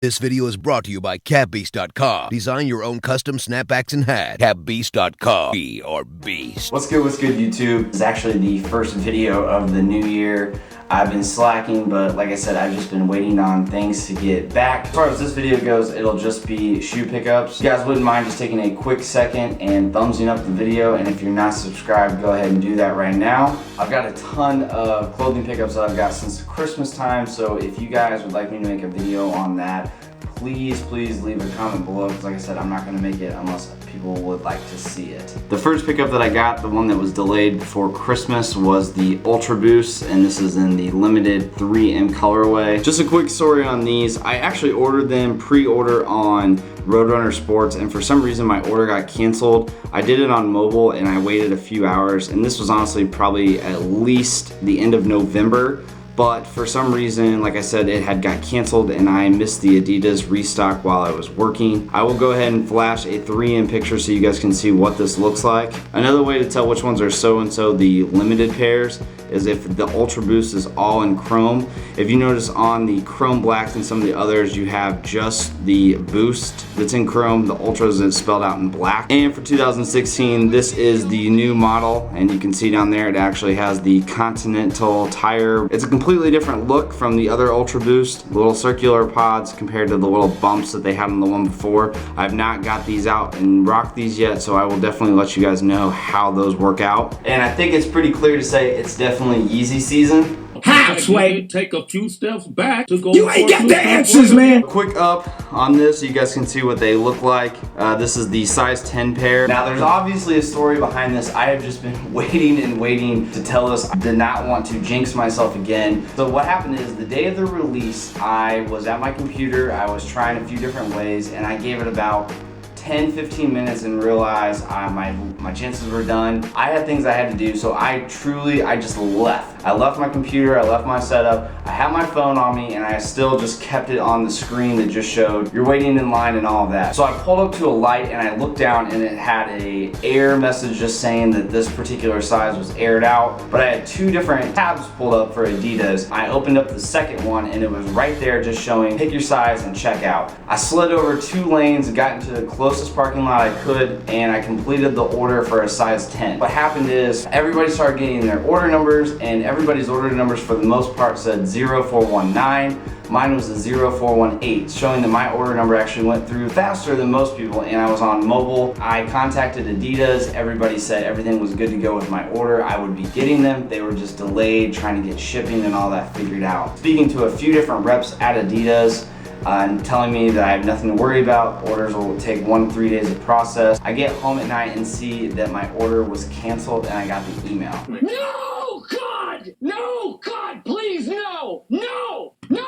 This video is brought to you by CapBeast.com. Design your own custom snapbacks and hats. CapBeast.com. Be or beast. What's good, YouTube? This is actually the first video of the new year. I've been slacking, but like I said, I've just been waiting on things to get back. As far as this video goes, it'll just be shoe pickups. If you guys wouldn't mind just taking a quick second and thumbsing up the video, and if you're not subscribed, go ahead and do that right now. I've got a ton of clothing pickups that I've got since Christmas time, so if you guys would like me to make a video on that, please leave a comment below, because like I said, I'm not going to make it unless people would like to see it. The first pickup that I got, the one that was delayed before Christmas, was the Ultra Boost, and this is in the limited 3M colorway. Just a quick story on these. I actually ordered them pre-order on Roadrunner Sports, and for some reason my order got canceled. I did it on mobile and I waited a few hours, and this was honestly probably at least the end of November. But for some reason, like I said, it had got canceled and I missed the Adidas restock while I was working. I will go ahead and flash a 3M picture so you guys can see what this looks like. Another way to tell which ones are so-and-so, the limited pairs, is if the Ultra Boost is all in chrome. If you notice on the chrome blacks and some of the others, you have just the Boost that's in chrome, the Ultras is spelled out in black. And for 2016, this is the new model, and you can see down there it actually has the Continental tire. It's a completely different look from the other Ultra Boost, little circular pods compared to the little bumps that they had on the one before. I've not got these out and rocked these yet, so I will definitely let you guys know how those work out. And I think it's pretty clear to say it's definitely Yeezy season. Halfway, take a few steps back to go. You ain't got the answers, man. Quick up on this so you guys can see what they look like. This is the size 10 pair. Now there's obviously a story behind this. I have just been waiting and waiting to tell us. I did not want to jinx myself again. So what happened is the day of the release, I was at my computer, I was trying a few different ways, and I gave it about 10-15 minutes and realized my chances were done. I had things I had to do, so I just left. I left my computer, I left my setup, I had my phone on me, and I still just kept it on the screen that just showed you're waiting in line and all of that. So I pulled up to a light and I looked down and it had a error message just saying that this particular size was aired out, but I had two different tabs pulled up for Adidas. I opened up the second one and it was right there just showing pick your size and check out. I slid over 2 lanes and got into the closest parking lot I could, and I completed the order for a size 10. What happened is everybody started getting their order numbers, and everybody's order numbers for the most part said 0419. Mine was the 0418, showing that my order number actually went through faster than most people, and I was on mobile. I contacted Adidas. Everybody said everything was good to go with my order. I would be getting them. They were just delayed trying to get shipping and all that figured out. Speaking to a few different reps at Adidas, and telling me that I have nothing to worry about. Orders will take 1 to 3 days to process. I get home at night and see that my order was canceled, and I got the email. No, God! No, God, please, no! No! No!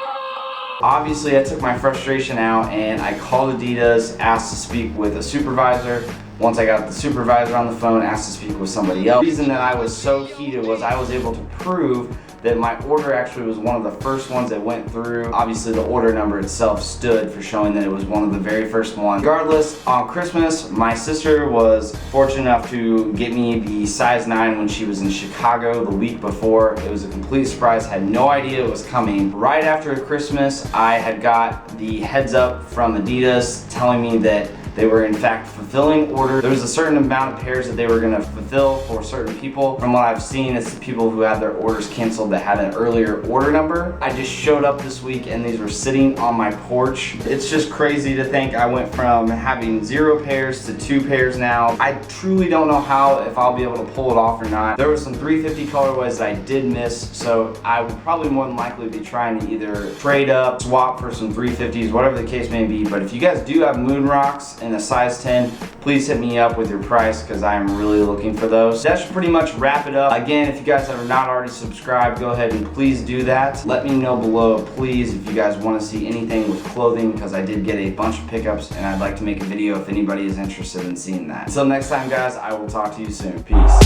Obviously, I took my frustration out and I called Adidas, asked to speak with a supervisor. Once I got the supervisor on the phone, asked to speak with somebody else. The reason that I was so heated was I was able to prove that my order actually was one of the first ones that went through. Obviously, the order number itself stood for showing that it was one of the very first ones. Regardless, on Christmas, my sister was fortunate enough to get me the size 9 when she was in Chicago the week before. It was a complete surprise, had no idea it was coming. Right after Christmas, I had got the heads up from Adidas telling me that they were in fact fulfilling orders. There was a certain amount of pairs that they were going to fulfill for certain people. From what I've seen, it's the people who had their orders canceled that had an earlier order number. I just showed up this week and these were sitting on my porch. It's just crazy to think I went from having 0 pairs to 2 pairs now. I truly don't know if I'll be able to pull it off or not. There were some 350 colorways that I did miss, so I would probably more than likely be trying to either trade up, swap for some 350s, whatever the case may be. But if you guys do have Moon Rocks in a size 10, please hit me up with your price, because I am really looking for those. That should pretty much wrap it up. Again, if you guys have not already subscribed, go ahead and please do that. Let me know below, please, if you guys want to see anything with clothing, because I did get a bunch of pickups and I'd like to make a video if anybody is interested in seeing that. Until next time, guys, I will talk to you soon. Peace.